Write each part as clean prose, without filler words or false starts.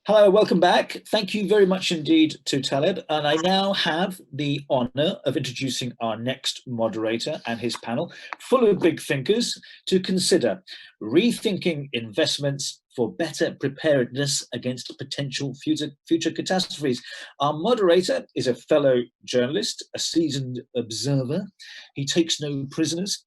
Hello, welcome back. Thank you very much indeed to Taleb. And I now have the honour of introducing our next moderator and his panel, full of big thinkers, to consider rethinking investments for better preparedness against potential future catastrophes. Our moderator is a fellow journalist, a seasoned observer. He takes no prisoners,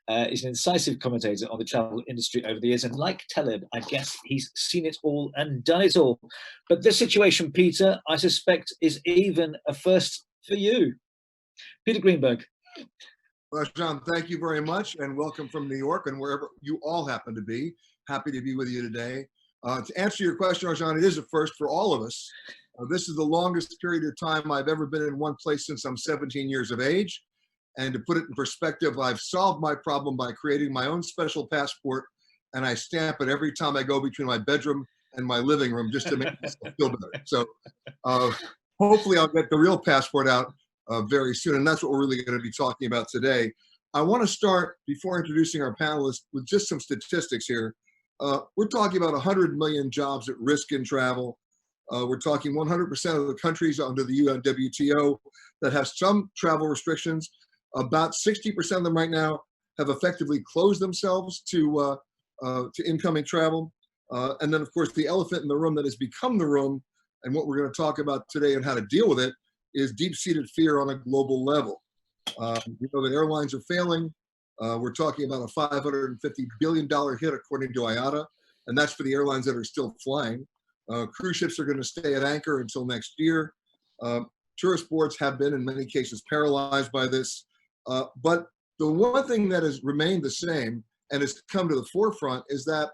is an incisive commentator on the travel industry over the years. And like Taleb, I guess he's seen it all and done it all. But this situation, Peter, I suspect is even a first for you. Peter Greenberg. Well, John, thank you very much and welcome from New York and wherever you all happen to be. Happy to be with you today. To answer your question, John, it is a first for all of us. This is the longest period of time I've ever been in one place since I'm 17 years of age. And to put it in perspective, I've solved my problem by creating my own special passport, and I stamp it every time I go between my bedroom and my living room just to make myself feel better. So hopefully I'll get the real passport out very soon, and that's what we're really going to be talking about today. I want to start, before introducing our panelists, with just some statistics here. We're talking about 100 million jobs at risk in travel. We're talking 100% of the countries under the UN WTO that have some travel restrictions. About 60% of them right now have effectively closed themselves to incoming travel. And then, of course, the elephant in the room that has become the room, and what we're going to talk about today and how to deal with it, is deep-seated fear on a global level. We know that airlines are failing. We're talking about a $550 billion hit according to IATA, and that's for the airlines that are still flying. Cruise ships are going to stay at anchor until next year. Tourist boards have been, in many cases, paralyzed by this. But the one thing that has remained the same and has come to the forefront is that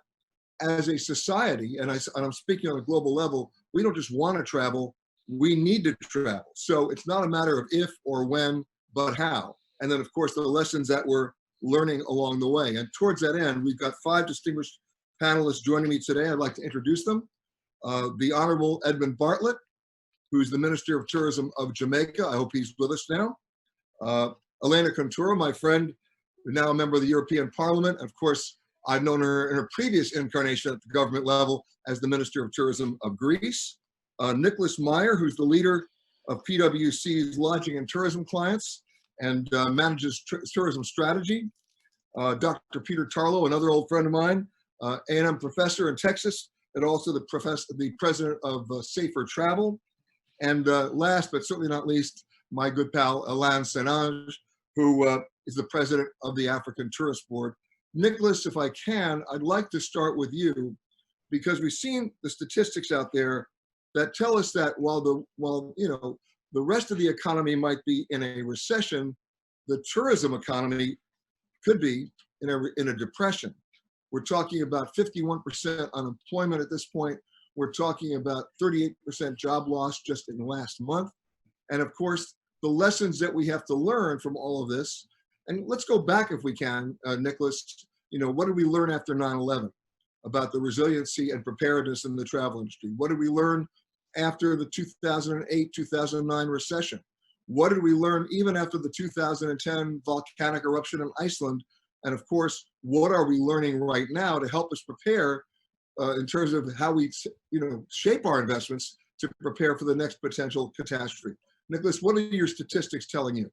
as a society, and I'm speaking on a global level, we don't just want to travel, we need to travel. So it's not a matter of if or when, but how. And then, of course, the lessons that we're learning along the way. And towards that end, we've got 5 distinguished panelists joining me today. I'd like to introduce them. The Honorable Edmund Bartlett, who's the Minister of Tourism of Jamaica. I hope he's with us now. Elena Contura, my friend, now a member of the European Parliament. Of course, I've known her in her previous incarnation at the government level as the Minister of Tourism of Greece. Nicholas Meyer, who's the leader of PwC's lodging and tourism clients and manages tourism strategy. Dr. Peter Tarlow, another old friend of mine, A&M professor in Texas, and also the president of Safer Travel. And last but certainly not least, my good pal, Alain Senange, who is the president of the African Tourist Board. Nicholas, if I can, I'd like to start with you, because we've seen the statistics out there that tell us that while the rest of the economy might be in a recession, the tourism economy could be in a depression. We're talking about 51% unemployment at this point. We're talking about 38% job loss just in the last month. And of course, the lessons that we have to learn from all of this, and let's go back if we can, Nicholas, what did we learn after 9/11 about the resiliency and preparedness in the travel industry? What did we learn after the 2008-2009 recession? What did we learn even after the 2010 volcanic eruption in Iceland? And of course, what are we learning right now to help us prepare in terms of how we shape our investments to prepare for the next potential catastrophe? Nicholas, what are your statistics telling you?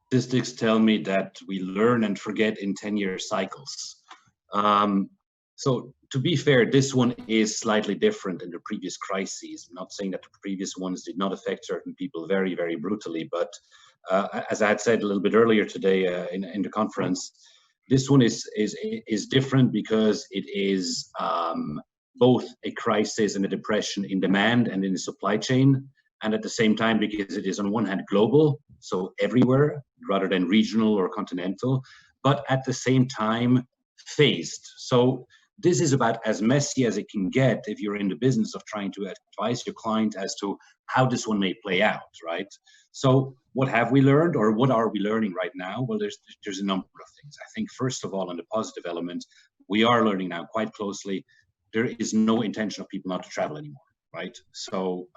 Statistics tell me that we learn and forget in 10-year cycles. So to be fair, this one is slightly different than the previous crises. I'm not saying that the previous ones did not affect certain people very, very brutally, but as I had said a little bit earlier today in the conference, this one is different because it is both a crisis and a depression in demand and in the supply chain, and at the same time because it is on one hand global, so everywhere rather than regional or continental, but at the same time phased. So this is about as messy as it can get if you're in the business of trying to advise your client as to how this one may play out, right? So what have we learned, or what are we learning right now? Well, there's a number of things. I think first of all, on the positive element, we are learning now quite closely, there is no intention of people not to travel anymore, right? So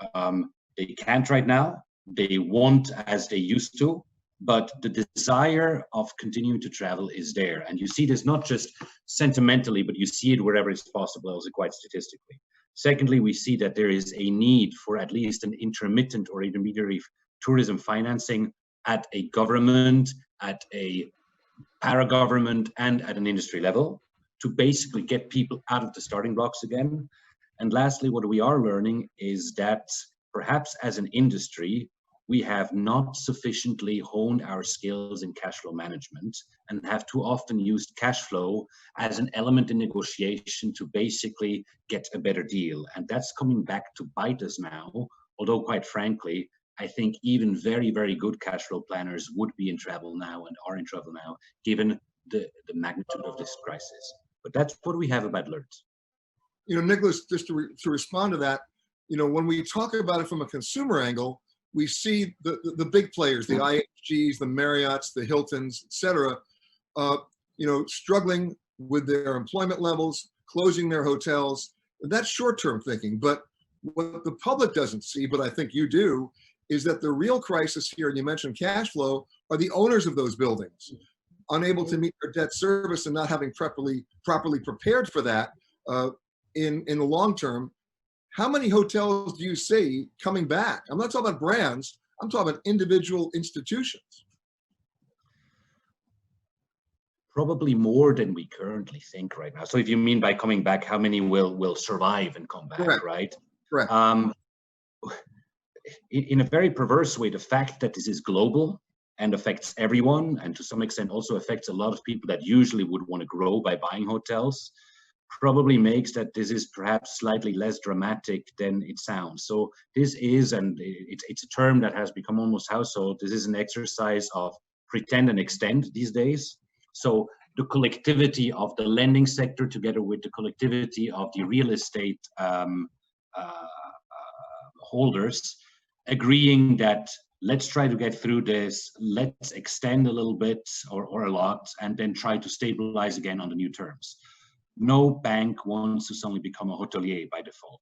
they can't right now, they won't as they used to, but the desire of continuing to travel is there. And you see this not just sentimentally, but you see it wherever it's possible, also quite statistically. Secondly, we see that there is a need for at least an intermittent or intermediary tourism financing at a government, at a para-government, and at an industry level to basically get people out of the starting blocks again. And lastly, what we are learning is that perhaps as an industry, we have not sufficiently honed our skills in cash flow management and have too often used cash flow as an element in negotiation to basically get a better deal. And that's coming back to bite us now, although quite frankly, I think even very, very good cash flow planners would be in trouble now and are in trouble now, given the magnitude of this crisis. But that's what we have about learned. You know, Nicholas, just to respond to that, you know, when we talk about it from a consumer angle, we see the big players, the IHGs, the Marriotts, the Hiltons, et cetera, you know, struggling with their employment levels, closing their hotels. That's short-term thinking. But what the public doesn't see, but I think you do, is that the real crisis here, and you mentioned cash flow, are the owners of those buildings, unable to meet their debt service and not having properly prepared for that in the long term. How many hotels do you see coming back? I'm not talking about brands, I'm talking about individual institutions. Probably more than we currently think right now. So if you mean by coming back, how many will survive and come back, Correct. Right? Correct. In a very perverse way, the fact that this is global and affects everyone, and to some extent also affects a lot of people that usually would want to grow by buying hotels, probably makes that this is perhaps slightly less dramatic than it sounds. So this is, and it's a term that has become almost household, this is an exercise of pretend and extend these days. So the collectivity of the lending sector together with the collectivity of the real estate holders agreeing that let's try to get through this, let's extend a little bit or a lot, and then try to stabilize again on the new terms. No bank wants to suddenly become a hotelier by default.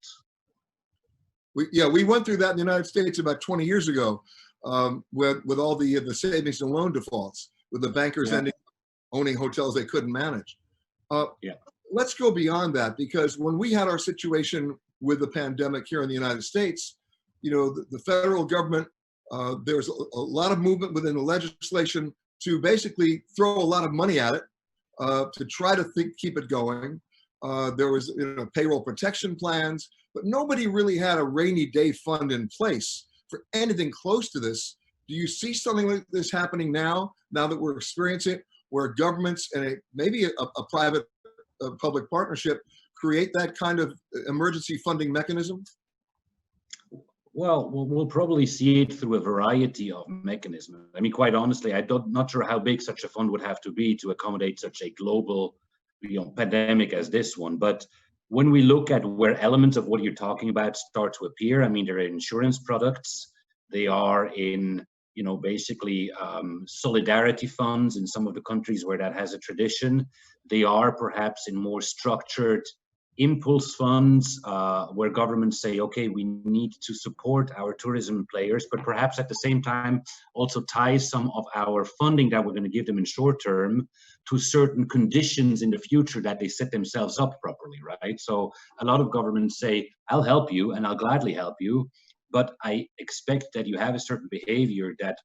We went through that in the United States about 20 years ago with all the savings and loan defaults, with the bankers ending up owning hotels they couldn't manage. Let's go beyond that, because when we had our situation with the pandemic here in the United States, you know, the federal government, there's a lot of movement within the legislation to basically throw a lot of money at it to try to keep it going. There was, you know, payroll protection plans, but nobody really had a rainy day fund in place for anything close to this. Do you see something like this happening now that we're experiencing it, where governments and maybe a private public partnership create that kind of emergency funding mechanism? Well, we'll probably see it through a variety of mechanisms. I mean, quite honestly, I'm not sure how big such a fund would have to be to accommodate such a global, you know, pandemic as this one. But when we look at where elements of what you're talking about start to appear, I mean, there are insurance products. They are in, you know, basically solidarity funds in some of the countries where that has a tradition. They are perhaps in more structured impulse funds where governments say, okay, we need to support our tourism players, but perhaps at the same time also tie some of our funding that we're going to give them in short term to certain conditions in the future that they set themselves up properly, right? So a lot of governments say, I'll help you and I'll gladly help you, but I expect that you have a certain behavior that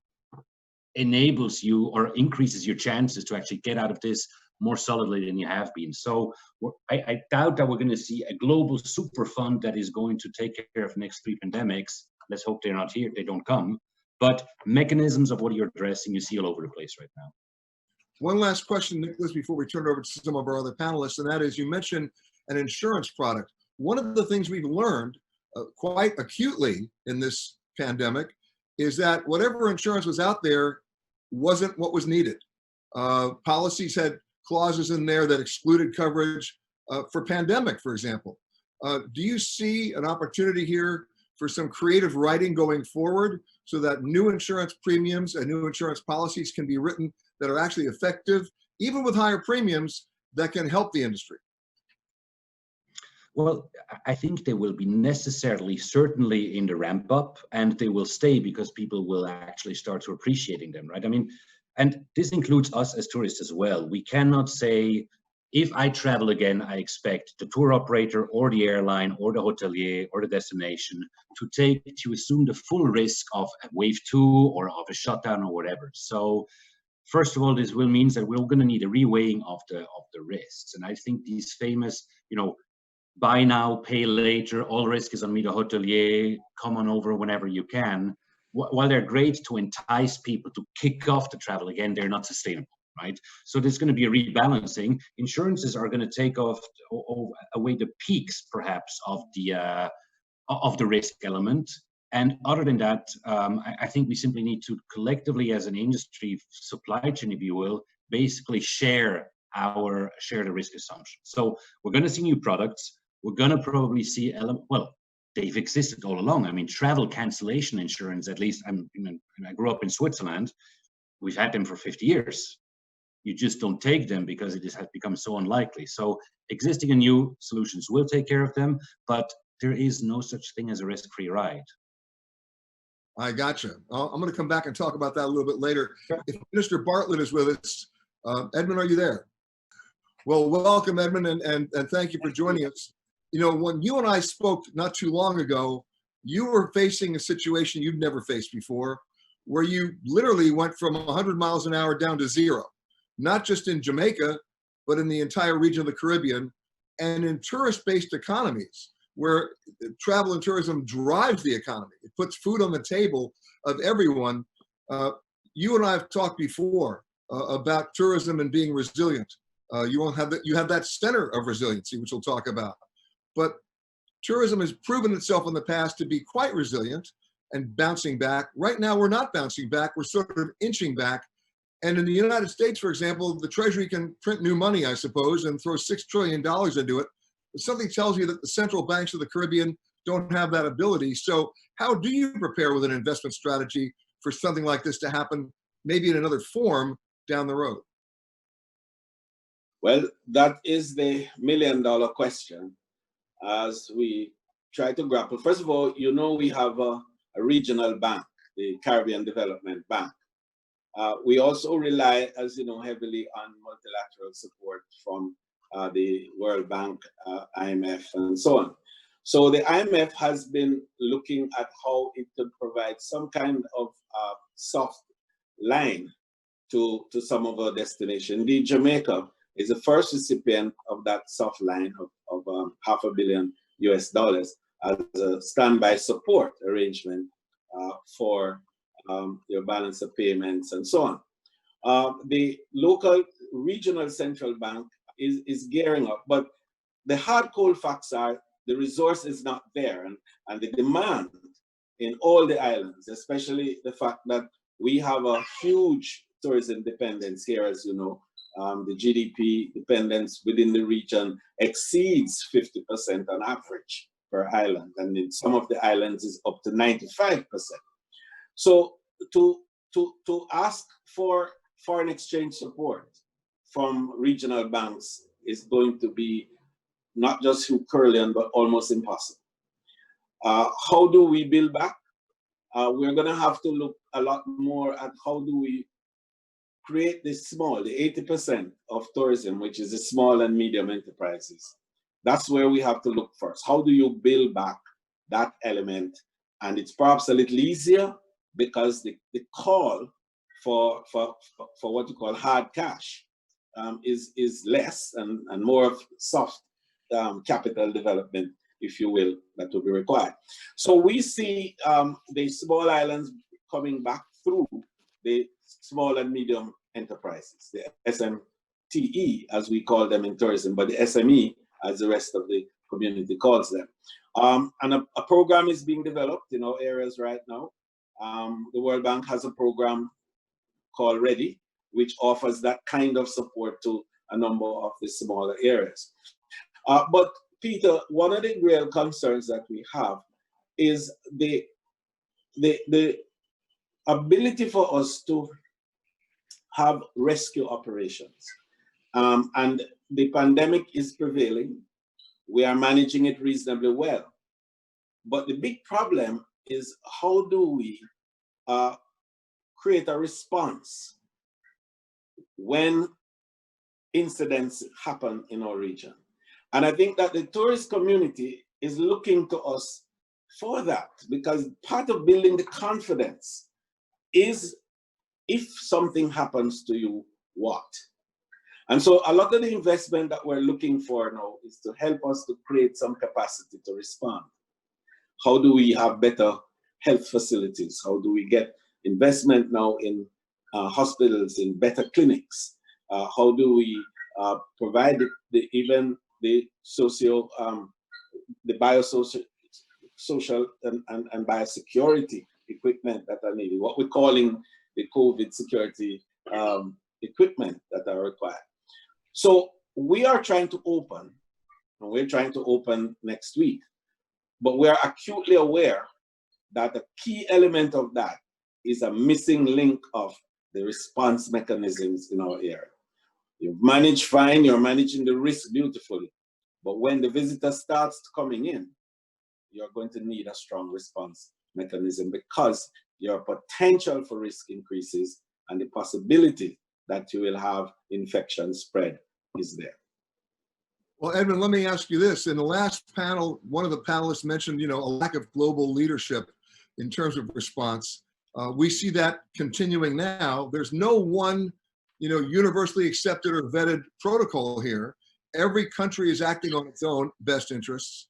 enables you or increases your chances to actually get out of this more solidly than you have been. So I doubt that we're going to see a global super fund that is going to take care of the next 3 pandemics. Let's hope they're not here, they don't come. But mechanisms of what you're addressing, you see all over the place right now. One last question, Nicholas, before we turn it over to some of our other panelists, and that is, you mentioned an insurance product. One of the things we've learned quite acutely in this pandemic is that whatever insurance was out there wasn't what was needed. Policies had clauses in there that excluded coverage for pandemic, for example. Do you see an opportunity here for some creative writing going forward so that new insurance premiums and new insurance policies can be written that are actually effective, even with higher premiums, that can help the industry? Well, I think they will be necessarily, certainly in the ramp up, and they will stay because people will actually start to appreciating them, right? I mean, and this includes us as tourists as well. We cannot say if I travel again, I expect the tour operator or the airline or the hotelier or the destination to assume the full risk of wave 2 or of a shutdown or whatever. So first of all, this will mean that we're going to need a reweighing of the risks. And I think these famous, buy now, pay later, all risk is on me, the hotelier, come on over whenever you can. While they're great to entice people to kick off the travel again, they're not sustainable, right? So there's going to be a rebalancing. Insurances are going to take away the peaks, perhaps, of the risk element. And other than that, I think we simply need to collectively, as an industry supply chain, if you will, basically share the risk assumption. So we're going to see new products. We're going to probably see they've existed all along. I mean, travel cancellation insurance, at least I grew up in Switzerland. We've had them for 50 years. You just don't take them because it has become so unlikely. So existing and new solutions will take care of them, but there is no such thing as a risk-free ride. I gotcha. I'm going to come back and talk about that a little bit later. If Minister Bartlett is with us, Edmund, are you there? Well, welcome, Edmund, and thank you for joining us. When you and I spoke not too long ago, you were facing a situation you've never faced before, where you literally went from 100 miles an hour down to 0, not just in Jamaica, but in the entire region of the Caribbean and in tourist-based economies, where travel and tourism drives the economy. It puts food on the table of everyone. You and I have talked before about tourism and being resilient. You have that center of resiliency, which we'll talk about. But tourism has proven itself in the past to be quite resilient and bouncing back. Right now, we're not bouncing back. We're sort of inching back. And in the United States, for example, the Treasury can print new money, I suppose, and throw $6 trillion into it. But something tells you that the central banks of the Caribbean don't have that ability. So how do you prepare with an investment strategy for something like this to happen, maybe in another form down the road? Well, that is the million-dollar question as we try to grapple. First of all, we have a regional bank, the Caribbean Development Bank. We also rely, as you know, heavily on multilateral support from the World Bank, IMF, and so on. So the IMF has been looking at how it could provide some kind of soft line to some of our destinations. Indeed, Jamaica is the first recipient of that soft line of $500 million US as a standby support arrangement for your balance of payments and so on. The local regional central bank is gearing up, but the hard cold facts are the resource is not there, and the demand in all the islands, especially the fact that we have a huge tourism dependence here, as you know. The GDP dependence within the region exceeds 50% on average per island, and in some of the islands is up to 95%. So to ask for foreign exchange support from regional banks is going to be not just Herculean, but almost impossible. How do we build back? We're going to have to look a lot more at how do we create the 80% of tourism, which is the small and medium enterprises. That's where we have to look first. How do you build back that element? And it's perhaps a little easier because the call for what you call hard cash is less and more of soft capital development, if you will, that will be required. So we see the small islands coming back through the small and medium enterprises, the SMTE, as we call them in tourism, but the SME, as the rest of the community calls them. And a program is being developed in our areas right now. The World Bank has a program called Ready, which offers that kind of support to a number of the smaller areas. But Peter, one of the real concerns that we have is the ability for us to have rescue operations. And the pandemic is prevailing. We are managing it reasonably well. But the big problem is how do we create a response when incidents happen in our region. And I think that the tourist community is looking to us for that, because part of building the confidence is, if something happens to you, what? And so a lot of the investment that we're looking for now is to help us to create some capacity to respond. How do we have better health facilities? How do we get investment now in hospitals, in better clinics? How do we provide even the the biosocial and biosecurity equipment that are needed, what we're calling the COVID security equipment that are required. So we are trying to open, and we're trying to open next week, but we are acutely aware that a key element of that is a missing link of the response mechanisms in our area. You've managed fine, you're managing the risk beautifully, but when the visitor starts coming in, you're going to need a strong response mechanism, because your potential for risk increases and the possibility that you will have infection spread is there. Well, Edmund, let me ask you this. In the last panel, one of the panelists mentioned, a lack of global leadership in terms of response. We see that continuing now. There's no one, universally accepted or vetted protocol here. Every country is acting on its own best interests,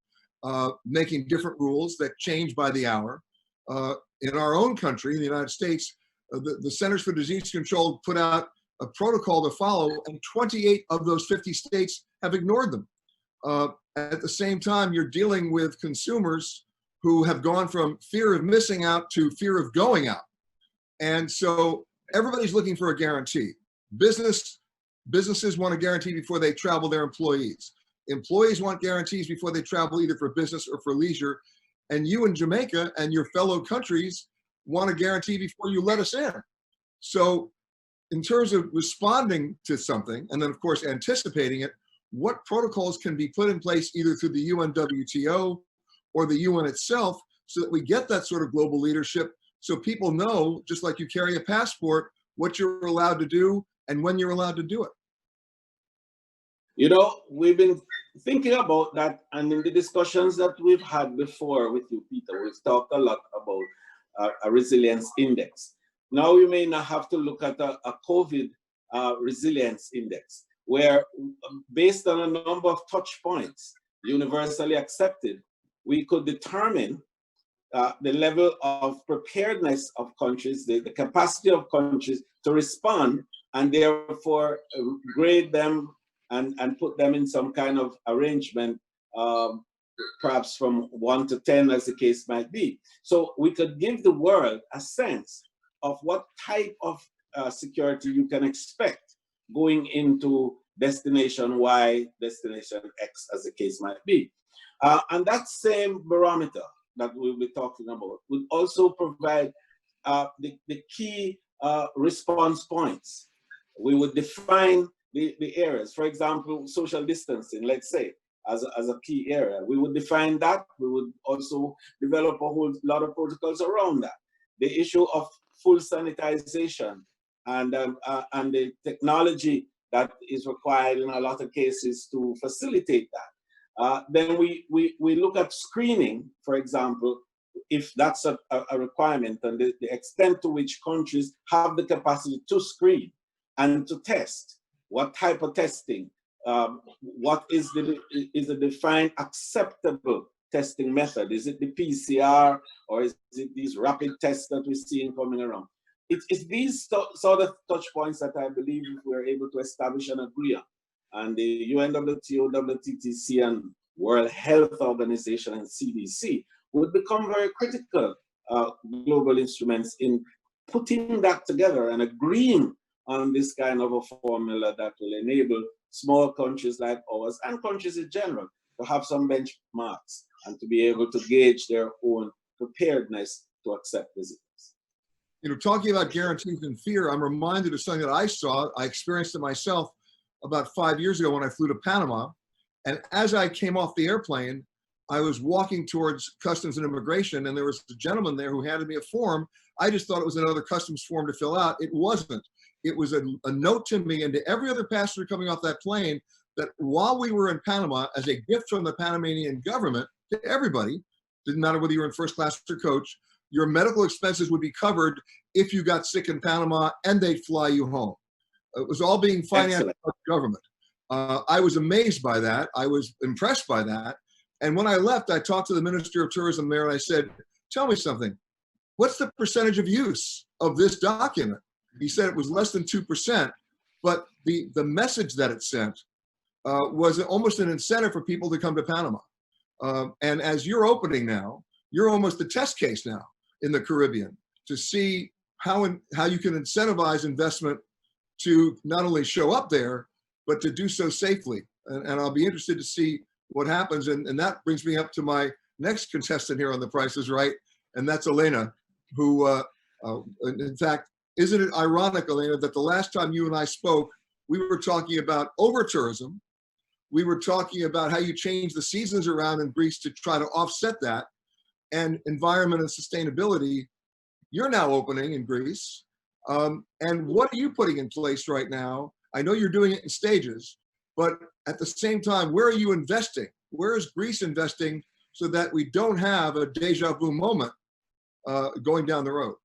making different rules that change by the hour. In our own country, in the United States, the Centers for Disease Control put out a protocol to follow, and 28 of those 50 states have ignored them. At the same time, you're dealing with consumers who have gone from fear of missing out to fear of going out. And so everybody's looking for a guarantee. Businesses want a guarantee before they travel their employees. Employees want guarantees before they travel, either for business or for leisure. And you in Jamaica and your fellow countries want a guarantee before you let us in. So in terms of responding to something, and then of course anticipating it, what protocols can be put in place either through the UN WTO or the UN itself, so that we get that sort of global leadership, so people know, just like you carry a passport, what you're allowed to do and when you're allowed to do it? We've been thinking about that, and in the discussions that we've had before with you, Peter, we've talked a lot about a resilience index. Now we may not have to look at a COVID resilience index, where based on a number of touch points, universally accepted, we could determine the level of preparedness of countries, the capacity of countries to respond, and therefore grade them and put them in some kind of arrangement, perhaps from 1 to 10 as the case might be. So we could give the world a sense of what type of security you can expect going into destination Y, destination X, as the case might be. And that same barometer that we'll be talking about would also provide the key response points. We would define the areas. For example, social distancing, let's say, as a key area. We would define that. We would also develop a whole lot of protocols around that. The issue of full sanitization and the technology that is required in a lot of cases to facilitate that. Then we look at screening, for example, if that's a requirement, and the extent to which countries have the capacity to screen and to test. What type of testing? What is the defined acceptable testing method? Is it the PCR, or is it these rapid tests that we're seeing coming around? It's these sort of touch points that I believe if we're able to establish and agree on. And the UNWTO, WTTC, and World Health Organization and CDC would become very critical global instruments in putting that together and agreeing on this kind of a formula that will enable small countries like ours and countries in general to have some benchmarks and to be able to gauge their own preparedness to accept visitors. Talking about guarantees and fear, I'm reminded of something that I experienced it myself about 5 years ago when I flew to Panama. And as I came off the airplane, I was walking towards Customs and Immigration, and there was a gentleman there who handed me a form. I just thought it was another customs form to fill out. It wasn't. it was a note to me and to every other passenger coming off that plane that while we were in Panama, as a gift from the Panamanian government to everybody, didn't matter whether you were in first class or coach, your medical expenses would be covered if you got sick in Panama, and they'd fly you home. It was all being financed by the government. I was amazed by that. I was impressed by that. And when I left, I talked to the Minister of Tourism there and I said, tell me something. What's the percentage of use of this document? He said it was less than 2%, but the message that it sent was almost an incentive for people to come to Panama. And as you're opening now, you're almost a test case now in the Caribbean to see how you can incentivize investment to not only show up there, but to do so safely. And I'll be interested to see what happens. And that brings me up to my next contestant here on The Price is Right, and that's Elena, who, in fact, isn't it ironic, Elena, that the last time you and I spoke, we were talking about over-tourism. We were talking about how you change the seasons around in Greece to try to offset that, and environment and sustainability. You're now opening in Greece. And what are you putting in place right now? I know you're doing it in stages, but at the same time, where are you investing? Where is Greece investing so that we don't have a deja vu moment going down the road?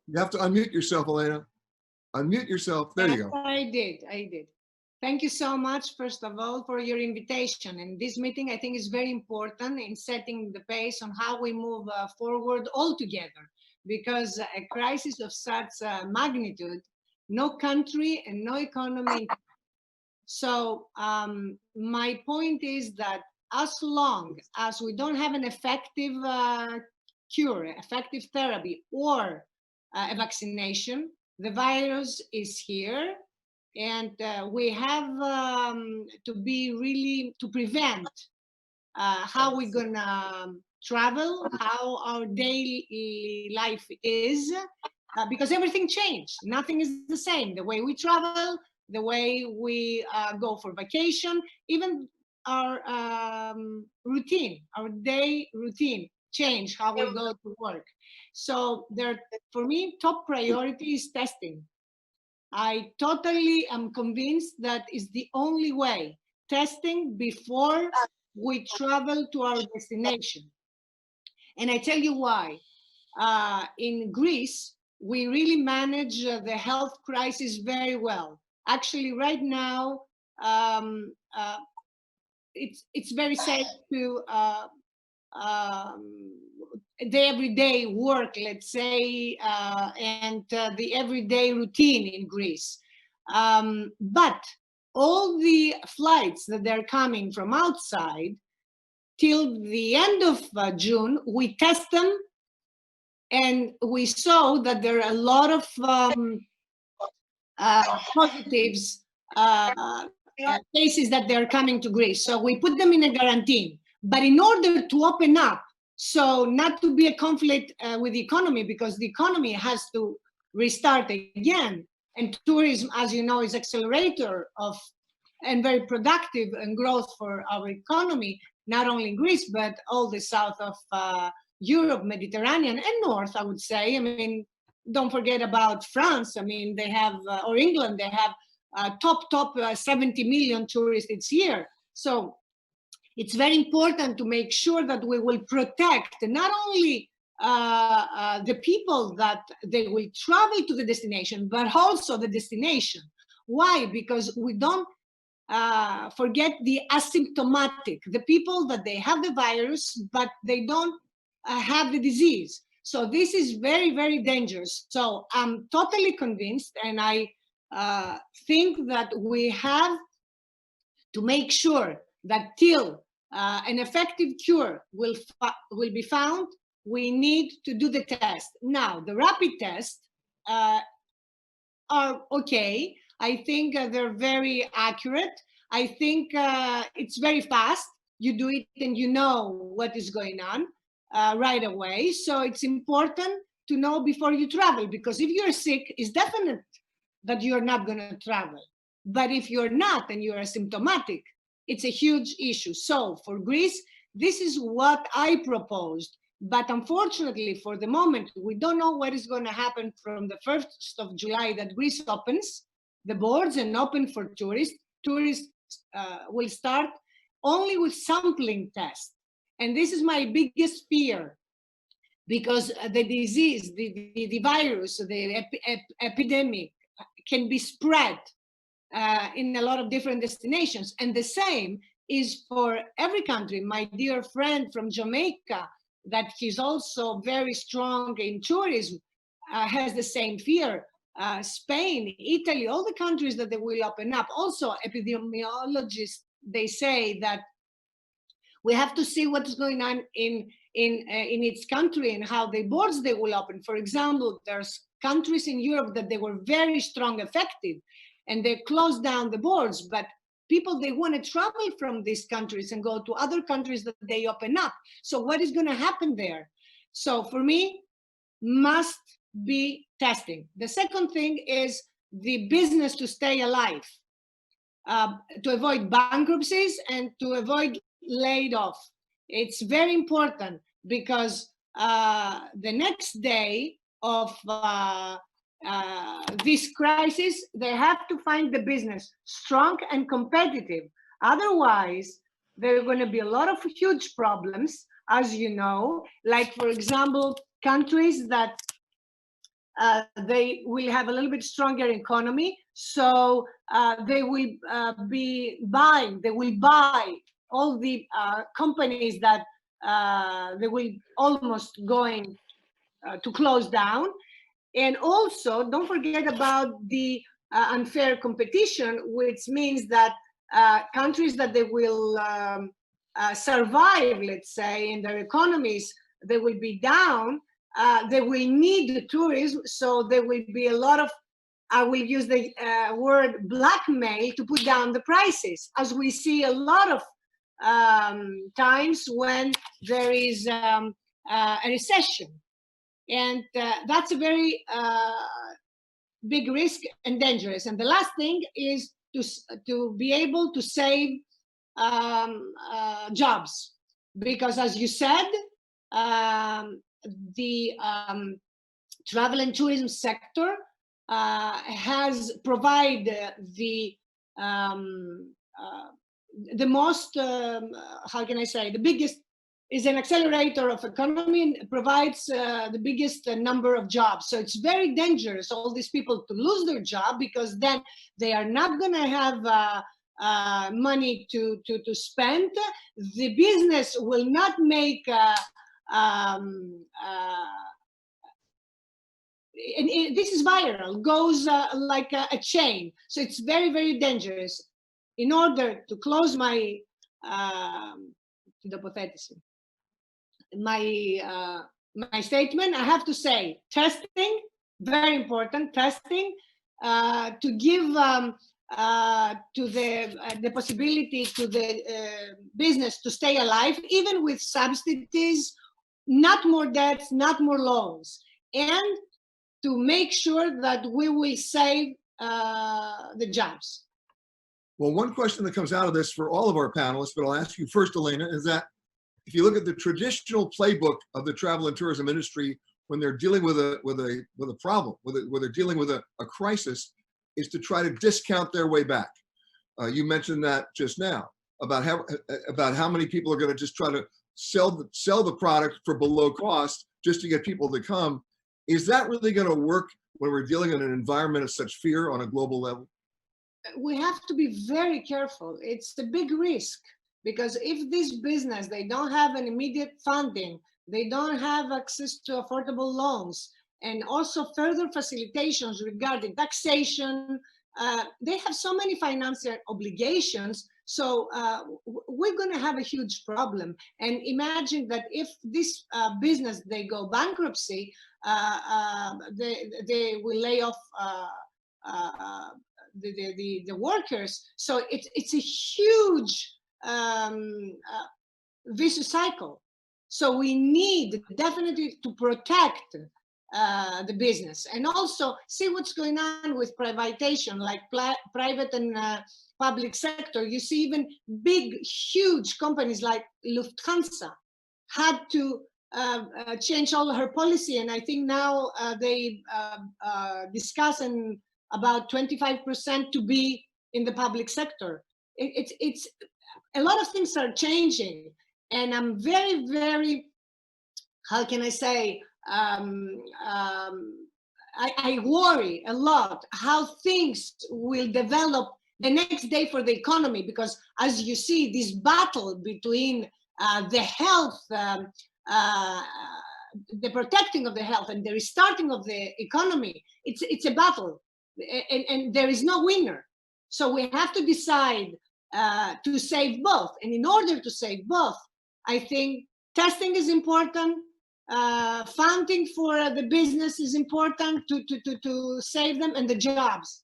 You have to unmute yourself, Elena. Unmute yourself. There you go. I did. Thank you so much, first of all, for your invitation. And this meeting, I think, is very important in setting the pace on how we move forward all together. Because a crisis of such magnitude, no country and no economy. So my point is that as long as we don't have an effective cure, effective therapy, or a vaccination, the virus is here. And we have to be really to prevent how we're gonna travel, how our daily life is, because everything changed. Nothing is the same. The way we travel, the way we go for vacation, even our routine, our day routine change, how we go to work. So for me, top priority is testing. I totally am convinced that is the only way, testing before we travel to our destination. And I tell you why. In Greece, we really manage the health crisis very well. Actually, right now, it's very safe to the everyday work, let's say, and the everyday routine in Greece. But all the flights that they're coming from outside, till the end of June, we test them, and we saw that there are a lot of positives, cases that they're coming to Greece. So we put them in a quarantine. But in order to open up, so not to be a conflict with the economy, because the economy has to restart again. And tourism, as you know, is accelerator of and very productive and growth for our economy, not only in Greece, but all the south of Europe, Mediterranean, and north, I would say. I mean, don't forget about France. I mean, they have, or England, they have top 70 million tourists each year. So it's very important to make sure that we will protect not only the people that they will travel to the destination, but also the destination. Why? Because we don't forget the asymptomatic, the people that they have the virus, but they don't have the disease. So this is very, very dangerous. So I'm totally convinced, and I think that we have to make sure that till an effective cure will be found, we need to do the test. Now, the rapid tests are okay. I think they're very accurate. I think it's very fast. You do it and you know what is going on right away. So it's important to know before you travel, because if you're sick, it's definite that you're not going to travel. But if you're not and you're asymptomatic, it's a huge issue. So for Greece, this is what I proposed. But unfortunately, for the moment, we don't know what is going to happen from the 1st of July that Greece opens the boards and open for tourists. Tourists will start only with sampling tests. And this is my biggest fear, because the disease, the virus, the epidemic can be spread in a lot of different destinations. And the same is for every country. My dear friend from Jamaica, that he's also very strong in tourism, has the same fear. Spain, Italy, all the countries that they will open up. Also, epidemiologists, they say that we have to see what's going on in its country and how the boards they will open. For example, there's countries in Europe that they were very strong affected and they closed down the boards, but people, they want to travel from these countries and go to other countries that they open up. So what is going to happen there? So for me, must be testing. The second thing is the business to stay alive, to avoid bankruptcies and to avoid laid off. It's very important, because the next day of this crisis, they have to find the business strong and competitive. Otherwise, there are going to be a lot of huge problems, as you know, like, for example, countries that they will have a little bit stronger economy, so they will buy all the companies that they will almost going to close down. And also, don't forget about the unfair competition, which means that countries that they will survive, let's say, in their economies, they will be down. They will need the tourism, so there will be a lot of, I will use the word blackmail, to put down the prices, as we see a lot of times when there is a recession. And that's a very big risk and dangerous. And the last thing is to be able to save jobs, because, as you said, the travel and tourism sector has provided the most, how can I say, the biggest, is an accelerator of economy and provides the biggest number of jobs. So it's very dangerous, all these people, to lose their job, because then they are not going to have money to spend. The business will not make this is viral, goes like a chain. So it's very, very dangerous. In order to close my my statement, I have to say, testing, very important, testing, to give to the possibility to the business to stay alive, even with subsidies, not more debts, not more loans, and to make sure that we will save the jobs. Well, one question that comes out of this for all of our panelists, but I'll ask you first, Elena, is that if you look at the traditional playbook of the travel and tourism industry, when they're dealing with a problem, where they're dealing with a crisis, is to try to discount their way back. You mentioned that just now about how many people are going to just try to sell the product for below cost just to get people to come. Is that really going to work when we're dealing in an environment of such fear on a global level? We have to be very careful. It's a big risk, because if this business, they don't have an immediate funding, they don't have access to affordable loans, and also further facilitations regarding taxation, they have so many financial obligations. So we're going to have a huge problem. And imagine that if this business, they go bankruptcy, they will lay off the workers. So it's a huge vicious cycle. So we need definitely to protect the business, and also see what's going on with privatization, like private and public sector. You see even big, huge companies like Lufthansa had to changed all her policy, and I think now they discuss about 25% to be in the public sector. It's a lot of things are changing, and I'm very, very, how can I say, I worry a lot how things will develop the next day for the economy, because as you see, this battle between the health, the protecting of the health and the restarting of the economy, it's a battle, and there is no winner. So we have to decide to save both. And in order to save both, I think testing is important, funding for the business is important to save them, and the jobs.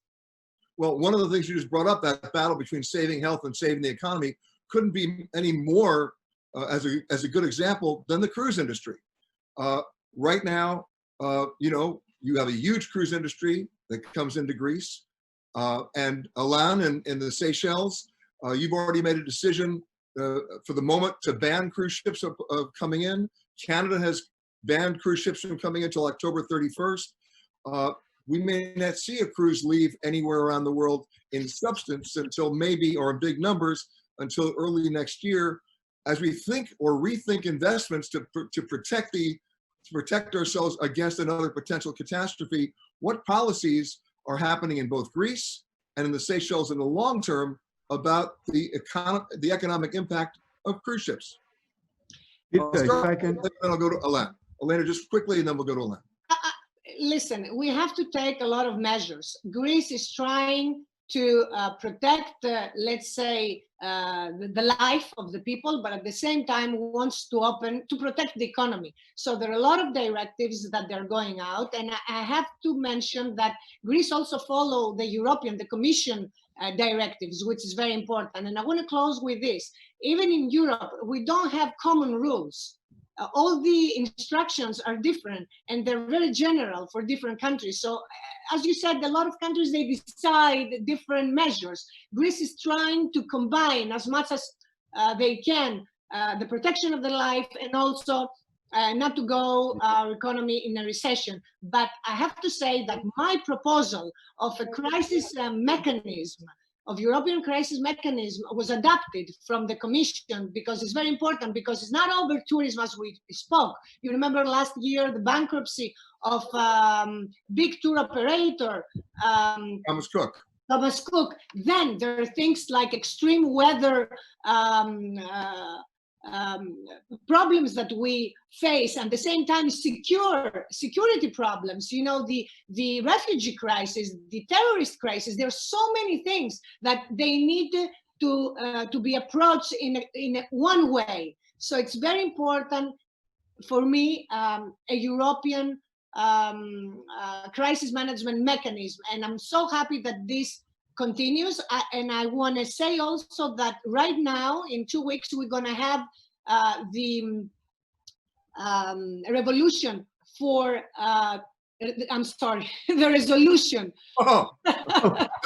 Well, one of the things you just brought up, that battle between saving health and saving the economy, couldn't be any more as a good example than the cruise industry. Right now, you have a huge cruise industry that comes into Greece. And Alain in the Seychelles, you've already made a decision for the moment to ban cruise ships of coming in. Canada has banned cruise ships from coming in until October 31st. We may not see a cruise leave anywhere around the world in substance until maybe, or in big numbers, until early next year, as we think or rethink investments to protect ourselves against another potential catastrophe. What policies are happening in both Greece and in the Seychelles in the long term about the economic impact of cruise ships? I'll start, then I'll go to Alain. Elena, just quickly, and then we'll go to Alain. Listen, we have to take a lot of measures. Greece is trying to protect, let's say, the life of the people, but at the same time wants to protect the economy. So there are a lot of directives that they're going out, and I have to mention that Greece also follow the Commission directives, which is very important. And I want to close with this. Even in Europe, we don't have common rules. All the instructions are different, and they're very general for different countries. So as you said, a lot of countries, they decide different measures. Greece is trying to combine as much as they can the protection of the life, and also not to go our economy in a recession. But I have to say that my proposal of a crisis mechanism, of European crisis mechanism, was adopted from the Commission, because it's very important, because it's not over tourism as we spoke. You remember last year, the bankruptcy of big tour operator, Thomas Cook. Thomas Cook. Then there are things like extreme weather problems that we face, and at the same time security problems, the refugee crisis, the terrorist crisis. There are so many things that they need to be approached in one way. So it's very important for me, a European crisis management mechanism, and I'm so happy that this continues. And I want to say also that right now, in 2 weeks, we're going to have the revolution for, I'm sorry, the resolution. Oh,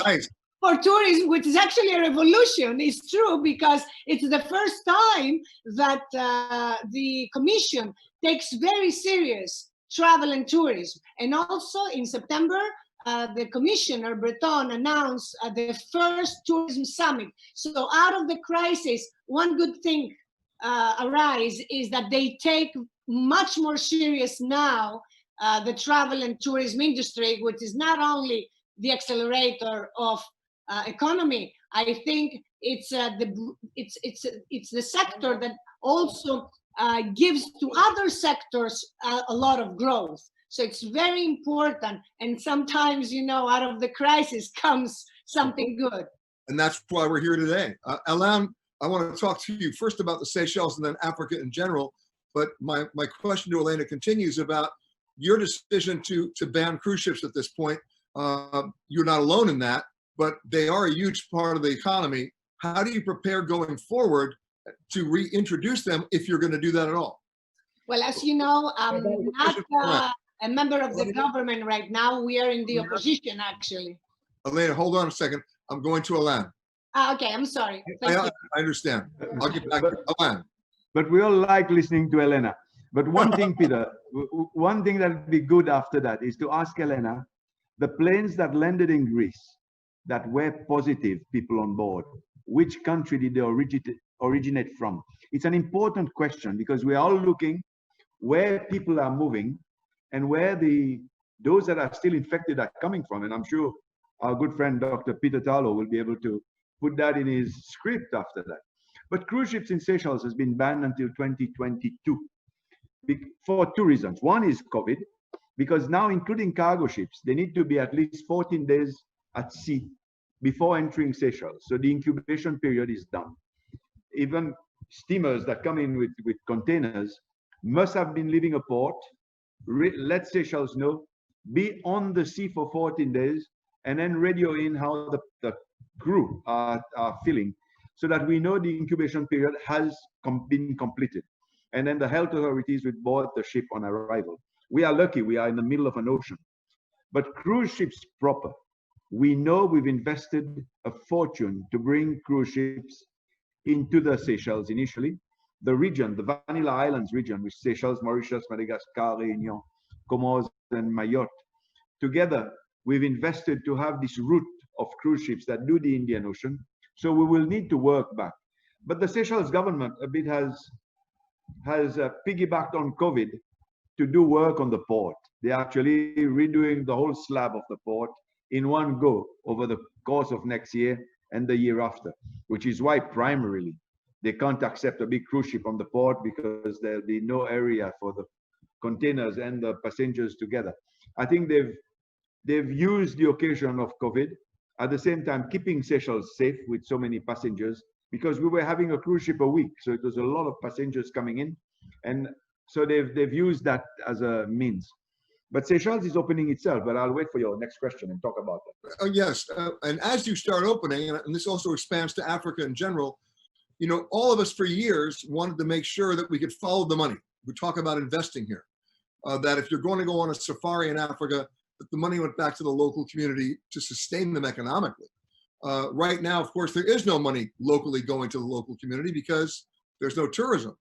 nice. For tourism, which is actually a revolution. It's true, because it's the first time that the Commission takes very serious travel and tourism. And also in September, the Commissioner Breton announced the first tourism summit. So out of the crisis, one good thing arise is that they take much more serious now the travel and tourism industry, which is not only the accelerator of economy. I think it's the sector that also gives to other sectors a lot of growth. So it's very important. And sometimes, out of the crisis comes something good. And that's why we're here today. Alain, I want to talk to you first about the Seychelles and then Africa in general. But my question to Elena continues about your decision to ban cruise ships at this point. You're not alone in that, but they are a huge part of the economy. How do you prepare going forward to reintroduce them, if you're going to do that at all? Well, as you know, I'm not a member of the government right now. We are in the opposition, actually. Elena, hold on a second. I'm going to Alain. Okay, I'm sorry. I understand. I'll get back to Alain. But we all like listening to Elena. But one thing, Peter, one thing that would be good after that is to ask Elena, the planes that landed in Greece that were positive people on board, which country did they originate from? It's an important question because we are all looking where people are moving and where those that are still infected are coming from. And I'm sure our good friend, Dr. Peter Tarlow, will be able to put that in his script after that. But cruise ships in Seychelles has been banned until 2022 for two reasons. One is COVID, because now including cargo ships, they need to be at least 14 days at sea before entering Seychelles. So the incubation period is done. Even steamers that come in with containers must have been leaving a port, let Seychelles know, be on the sea for 14 days, and then radio in how the crew are feeling, so that we know the incubation period has been completed. And then the health authorities would board the ship on arrival. We are lucky, we are in the middle of an ocean. But cruise ships proper, we know we've invested a fortune to bring cruise ships into the Seychelles initially. The region, the Vanilla Islands region, with Seychelles, Mauritius, Madagascar, Réunion, Comoros, and Mayotte. Together, we've invested to have this route of cruise ships that do the Indian Ocean. So we will need to work back. But the Seychelles government a bit has piggybacked on COVID to do work on the port. They're actually redoing the whole slab of the port in one go over the course of next year and the year after, which is why primarily they can't accept a big cruise ship on the port because there'll be no area for the containers and the passengers together. I think they've used the occasion of COVID, at the same time keeping Seychelles safe with so many passengers, because we were having a cruise ship a week, so it was a lot of passengers coming in, and so they've used that as a means. But Seychelles is opening itself, but I'll wait for your next question and talk about that. Yes, and as you start opening, and this also expands to Africa in general, you know, all of us for years wanted to make sure that we could follow the money. We talk about investing here, that if you're going to go on a safari in Africa, that the money went back to the local community to sustain them economically. Right now, of course, there is no money locally going to the local community because there's no tourism.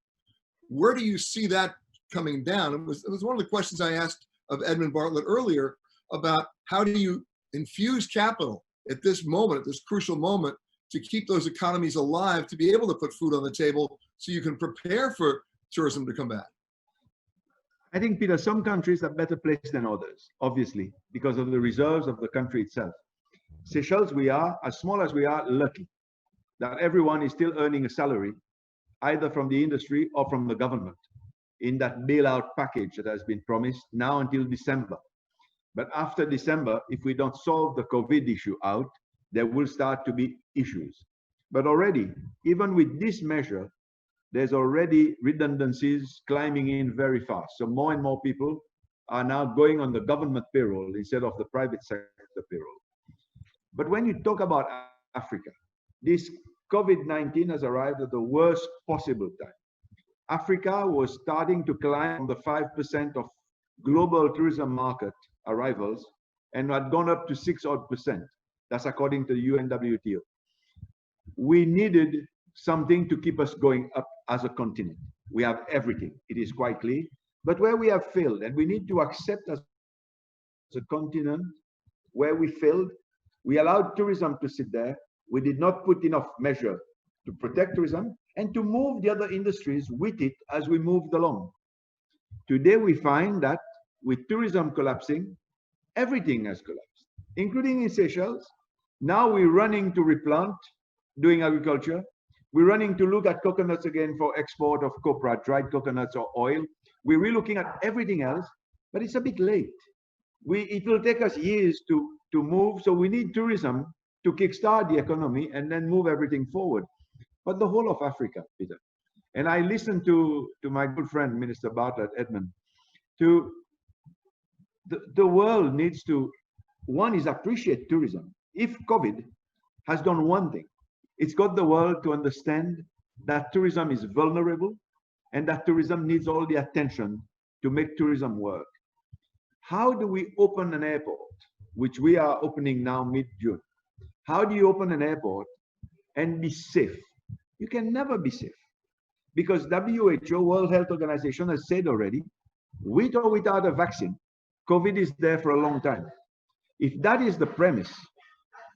Where do you see that coming down? It was one of the questions I asked of Edmund Bartlett earlier about how do you infuse capital at this moment, at this crucial moment, to keep those economies alive, to be able to put food on the table so you can prepare for tourism to come back? I think, Peter, some countries are better placed than others, obviously, because of the reserves of the country itself. Seychelles, we are, as small as we are, lucky that everyone is still earning a salary, either from the industry or from the government, in that bailout package that has been promised now until December. But after December, if we don't solve the COVID issue out, there will start to be issues. But already, even with this measure, there's already redundancies climbing in very fast. So more and more people are now going on the government payroll instead of the private sector payroll. But when you talk about Africa, this COVID-19 has arrived at the worst possible time. Africa was starting to climb the 5% of global tourism market arrivals and had gone up to 6%. That's according to the UNWTO. We needed something to keep us going up as a continent. We have everything, it is quite clear. But where we have failed, and we need to accept as a continent where we failed, we allowed tourism to sit there. We did not put enough measure to protect tourism and to move the other industries with it as we moved along. Today we find that with tourism collapsing, everything has collapsed, including in Seychelles. Now we're running to replant, doing agriculture. We're running to look at coconuts again for export of copra, dried coconuts or oil. We're relooking at everything else, but it's a bit late. It will take us years to move, so we need tourism to kickstart the economy and then move everything forward. But the whole of Africa, Peter. And I listened to my good friend, Minister Bartlett, Edmund, the world needs to, one is appreciate tourism. If COVID has done one thing, it's got the world to understand that tourism is vulnerable and that tourism needs all the attention to make tourism work. How do we open an airport, which we are opening now mid-June? How do you open an airport and be safe? You can never be safe. because WHO, World Health Organization, has said already, with or without a vaccine, COVID is there for a long time. If that is the premise,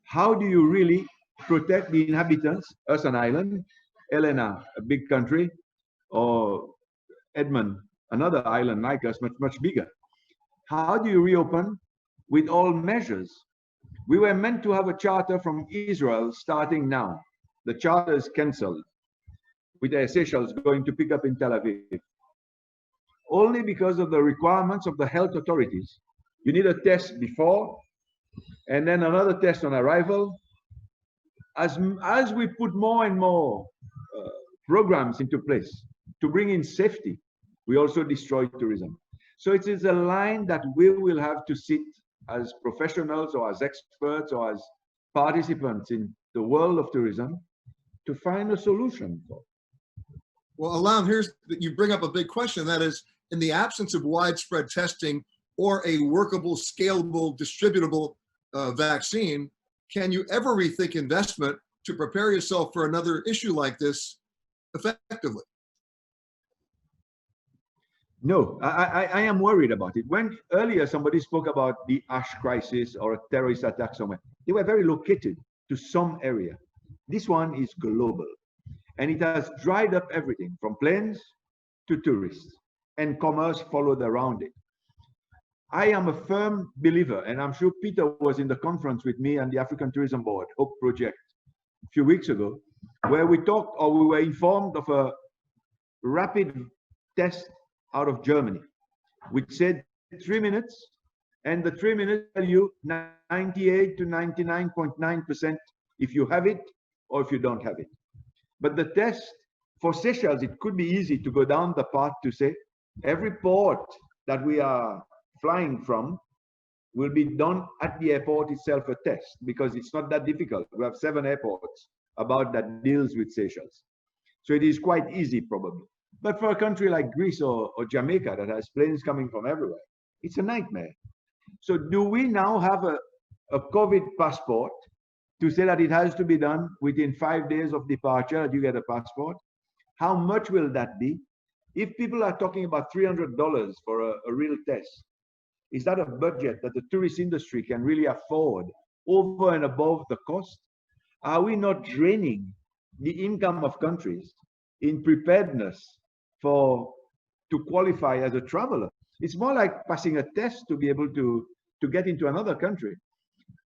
how do you really protect the inhabitants, us an island, Helena, a big country, or Edmund, another island like us, much, much bigger? How do you reopen with all measures? We were meant to have a charter from Israel starting now. The charter is cancelled, with Air Seychelles going to pick up in Tel Aviv. Only because of the requirements of the health authorities. You need a test before, and then another test on arrival. As we put more and more programs into place to bring in safety, we also destroy tourism. So it is a line that we will have to sit as professionals or as experts or as participants in the world of tourism to find a solution for. Well, Alain, you bring up a big question. That is, in the absence of widespread testing or a workable, scalable, distributable vaccine, can you ever rethink investment to prepare yourself for another issue like this effectively? No, I am worried about it. When earlier somebody spoke about the ash crisis or a terrorist attack somewhere, they were very located to some area. This one is global, and it has dried up everything from planes to tourists, and commerce followed around it. I am a firm believer, and I'm sure Peter was in the conference with me and the African Tourism Board, Hope Project, a few weeks ago, where we talked, or we were informed of a rapid test out of Germany, which said 3 minutes, and the 3 minutes tell you 98 to 99.9% if you have it or if you don't have it. But the test for Seychelles, it could be easy to go down the path to say every port that we are flying from will be done at the airport itself a test, because it's not that difficult. We have 7 airports about that deals with Seychelles. So it is quite easy probably. But for a country like Greece or Jamaica that has planes coming from everywhere, it's a nightmare. So do we now have a COVID passport to say that it has to be done within 5 days of departure that you get a passport? How much will that be? If people are talking about $300 for a real test, is that a budget that the tourist industry can really afford over and above the cost? Are we not draining the income of countries in preparedness to qualify as a traveler? It's more like passing a test to be able to get into another country.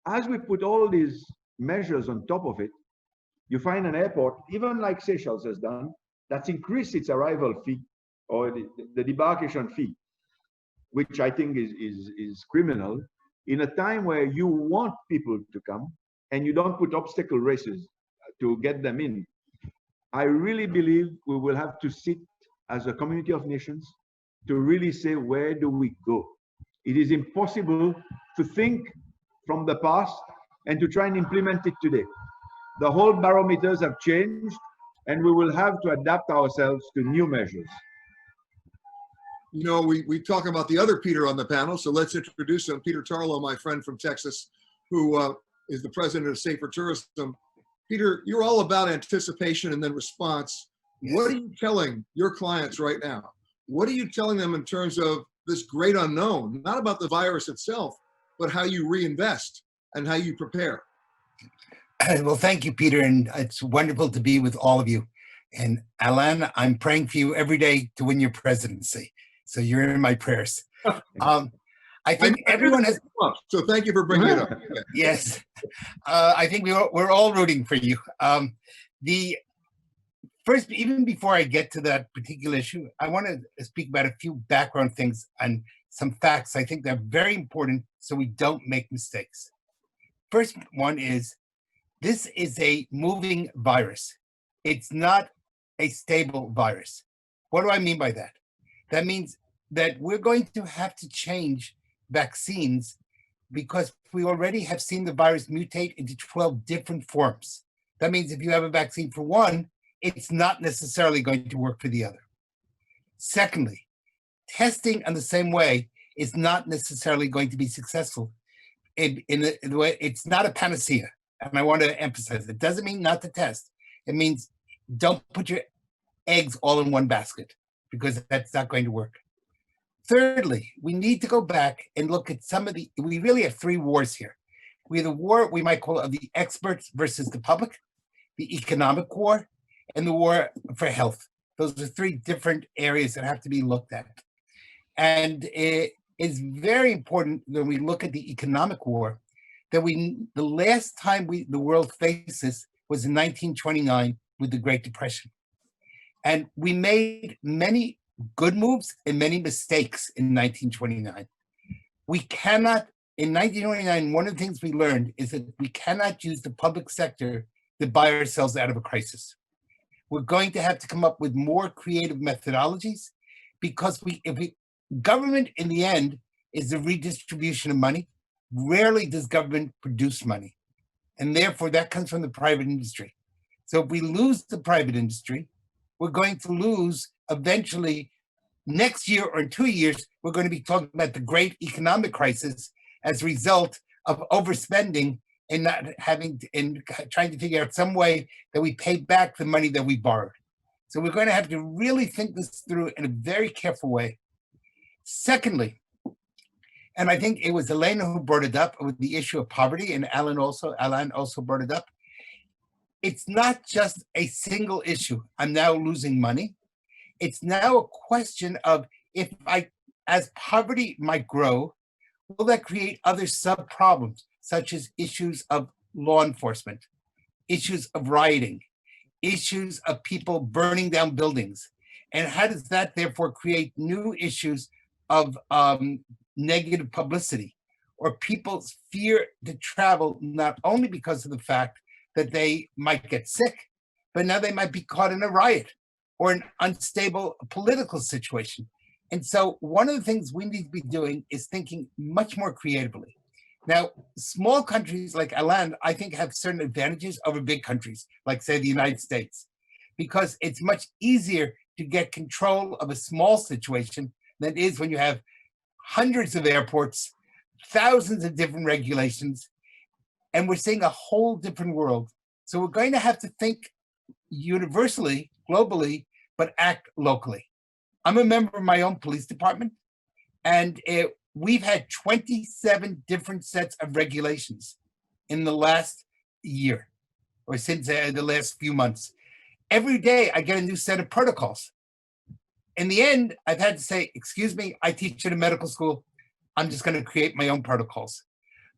As we put all these measures on top of it, you find an airport, even like Seychelles has done, that's increased its arrival fee or the debarkation fee, which I think is criminal, in a time where you want people to come and you don't put obstacle races to get them in. I really believe we will have to sit as a community of nations to really say, where do we go? It is impossible to think from the past and to try and implement it today. The whole barometers have changed, and we will have to adapt ourselves to new measures. You know, we talk about the other Peter on the panel, so let's introduce him. Peter Tarlow, my friend from Texas, who is the president of Safer Tourism. Peter, you're all about anticipation and then response. Yes. What are you telling your clients right now? What are you telling them in terms of this great unknown, not about the virus itself, but how you reinvest and how you prepare? Well, thank you, Peter, and it's wonderful to be with all of you. And Alain, I'm praying for you every day to win your presidency. So you're in my prayers. I think everyone has. So thank you for bringing it up. Okay. Yes, I think we're all rooting for you. First, even before I get to that particular issue, I want to speak about a few background things and some facts I think they're very important so we don't make mistakes. First one is, this is a moving virus. It's not a stable virus. What do I mean by that? That means that we're going to have to change vaccines because we already have seen the virus mutate into 12 different forms. That means if you have a vaccine for one, it's not necessarily going to work for the other. Secondly, testing in the same way is not necessarily going to be successful. In the way, it's not a panacea, and I want to emphasize it. It doesn't mean not to test. It means don't put your eggs all in one basket, because that's not going to work. Thirdly, we need to go back and look at we really have three wars here. We have the war we might call of the experts versus the public, the economic war, and the war for health. Those are three different areas that have to be looked at. And it is very important when we look at the economic war that the last time the world faced this was in 1929 with the Great Depression. And we made many good moves and many mistakes in 1929. We cannot, in 1929, one of the things we learned is that we cannot use the public sector to buy ourselves out of a crisis. We're going to have to come up with more creative methodologies, because government in the end is the redistribution of money. Rarely does government produce money. And therefore that comes from the private industry. So if we lose the private industry, we're going to lose eventually next year or in 2 years, we're going to be talking about the great economic crisis as a result of overspending and not having and trying to figure out some way that we pay back the money that we borrowed. So we're going to have to really think this through in a very careful way. Secondly, and I think it was Elena who brought it up with the issue of poverty, and Alan also brought it up. It's not just a single issue. I'm now losing money. It's now a question of as poverty might grow, will that create other sub-problems, such as issues of law enforcement, issues of rioting, issues of people burning down buildings? And how does that therefore create new issues of negative publicity, or people's fear to travel, not only because of the fact that they might get sick, but now they might be caught in a riot or an unstable political situation. And so one of the things we need to be doing is thinking much more creatively. Now, small countries like Ireland, I think, have certain advantages over big countries, like say the United States, because it's much easier to get control of a small situation than it is when you have hundreds of airports, thousands of different regulations, and we're seeing a whole different world. So we're going to have to think universally, globally, but act locally. I'm a member of my own police department, and we've had 27 different sets of regulations in the last year, or since the last few months. Every day I get a new set of protocols. In the end, I've had to say, excuse me, I teach at a medical school. I'm just going to create my own protocols.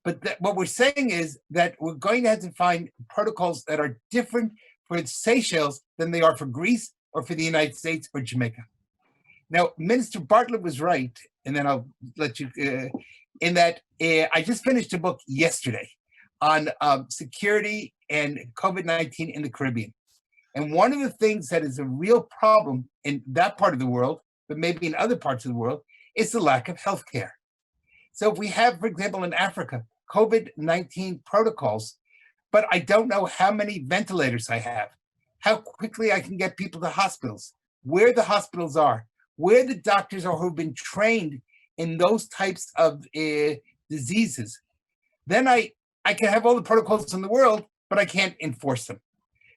But what we're saying is that we're going to have to find protocols that are different for Seychelles than they are for Greece or for the United States or Jamaica. Now, Minister Bartlett was right, and then I'll let you, in that I just finished a book yesterday on security and COVID-19 in the Caribbean. And one of the things that is a real problem in that part of the world, but maybe in other parts of the world, is the lack of healthcare. So if we have, for example, in Africa, COVID-19 protocols, but I don't know how many ventilators I have, how quickly I can get people to hospitals, where the hospitals are, where the doctors are who've been trained in those types of diseases, then I can have all the protocols in the world, but I can't enforce them.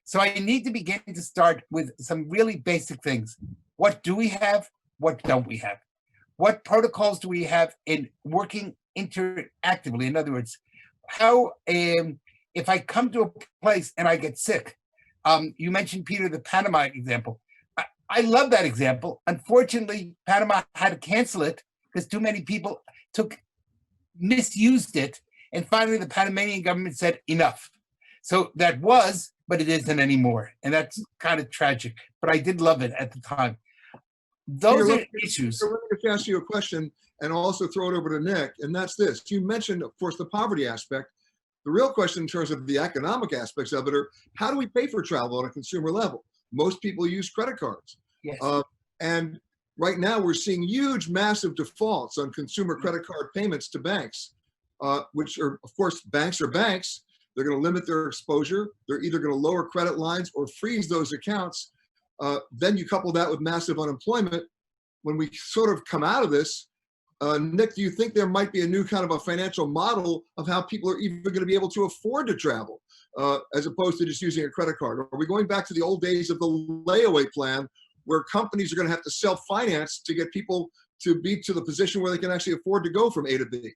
So I need to begin to start with some really basic things. What do we have? What don't we have? What protocols do we have in working interactively? In other words, how, if I come to a place and I get sick, you mentioned, Peter, the Panama example. I love that example. Unfortunately, Panama had to cancel it because too many people misused it. And finally, the Panamanian government said enough. So that was, but it isn't anymore. And that's kind of tragic, but I did love it at the time. Those are issues. Let me just ask you a question and also throw it over to Nick, and that's this. You mentioned, of course, the poverty aspect. The real question in terms of the economic aspects of it are, how do we pay for travel on a consumer level? Most people use credit cards. Yes. And right now we're seeing huge, massive defaults on consumer credit card payments to banks, which are, of course, banks are banks. They're going to limit their exposure. They're either going to lower credit lines or freeze those accounts. Then you couple that with massive unemployment. When we sort of come out of this, Nick, do you think there might be a new kind of a financial model of how people are even going to be able to afford to travel, as opposed to just using a credit card? Or are we going back to the old days of the layaway plan, where companies are going to have to self-finance to get people to be to the position where they can actually afford to go from A to B?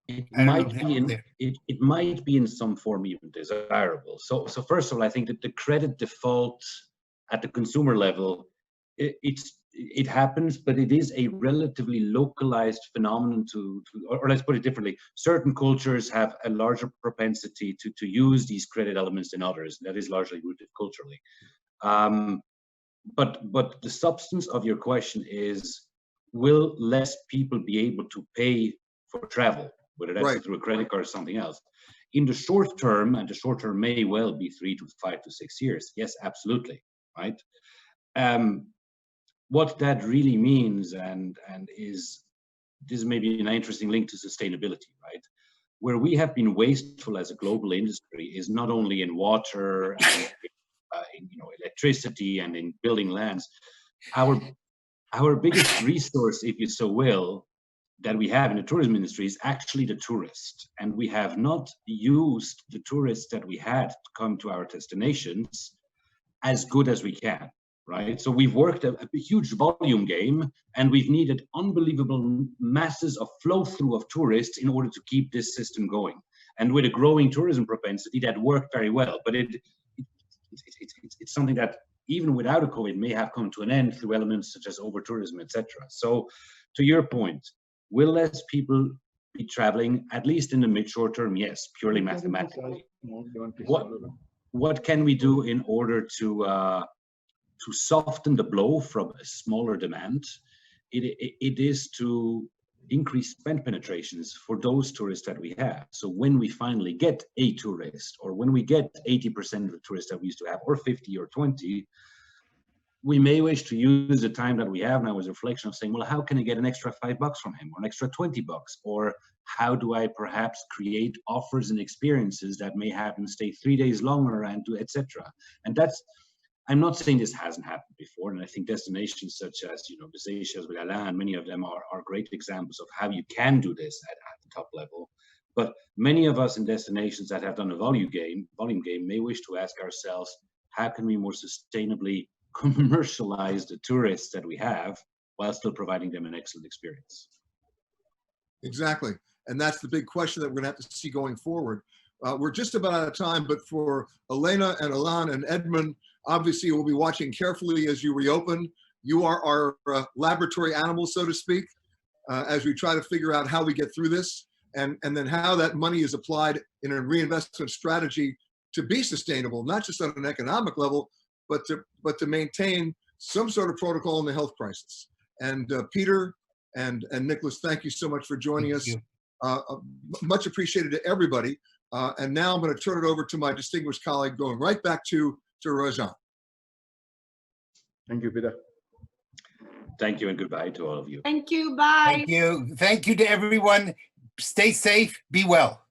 It might be in some form even desirable. So first of all, I think that the credit default at the consumer level, it happens, but it is a relatively localized phenomenon or let's put it differently. Certain cultures have a larger propensity to use these credit elements than others. That is largely rooted culturally. But the substance of your question is, will less people be able to pay for travel, whether that's through a credit card or something else? In the short term, and the short term may well be 3 to 5 to 6 years. Yes, absolutely, right? What that really means, and is, this may be an interesting link to sustainability, right? Where we have been wasteful as a global industry is not only in water and in electricity and in building lands. Our biggest resource, if you so will, that we have in the tourism industry is actually the tourist, and we have not used the tourists that we had to come to our destinations as good as we can. Right, so we've worked a huge volume game, and we've needed unbelievable masses of flow through of tourists in order to keep this system going. And with a growing tourism propensity, that worked very well. But it's something that even without a COVID may have come to an end through elements such as over tourism, etc. So, to your point, will less people be traveling, at least in the mid-short term? Yes, purely mathematically. What can we do in order to soften the blow from a smaller demand? It is to increase spend penetrations for those tourists that we have. So when we finally get a tourist, or when we get 80% of the tourists that we used to have, or 50 or 20, we may wish to use the time that we have now as a reflection of saying, well, how can I get an extra $5 from him, or an extra $20? Or how do I perhaps create offers and experiences that may have him stay 3 days longer and do, etc. And that's, I'm not saying this hasn't happened before, and I think destinations such as, the Seychelles with Alain, and many of them are great examples of how you can do this at the top level. But many of us in destinations that have done a volume game may wish to ask ourselves, how can we more sustainably commercialize the tourists that we have while still providing them an excellent experience? Exactly, and that's the big question that we're going to have to see going forward. We're just about out of time, but for Elena and Alain and Edmund, obviously we'll be watching carefully as you reopen. You are our laboratory animals, so to speak, as we try to figure out how we get through this, and then how that money is applied in a reinvestment strategy to be sustainable, not just on an economic level, but to maintain some sort of protocol in the health crisis. And Peter and Nicholas, thank you so much for joining us. Much appreciated to everybody. And now I'm going to turn it over to my distinguished colleague, going right back to Rajan. Thank you, Peter. Thank you, and goodbye to all of you. Thank you. Bye. Thank you. Thank you to everyone. Stay safe. Be well.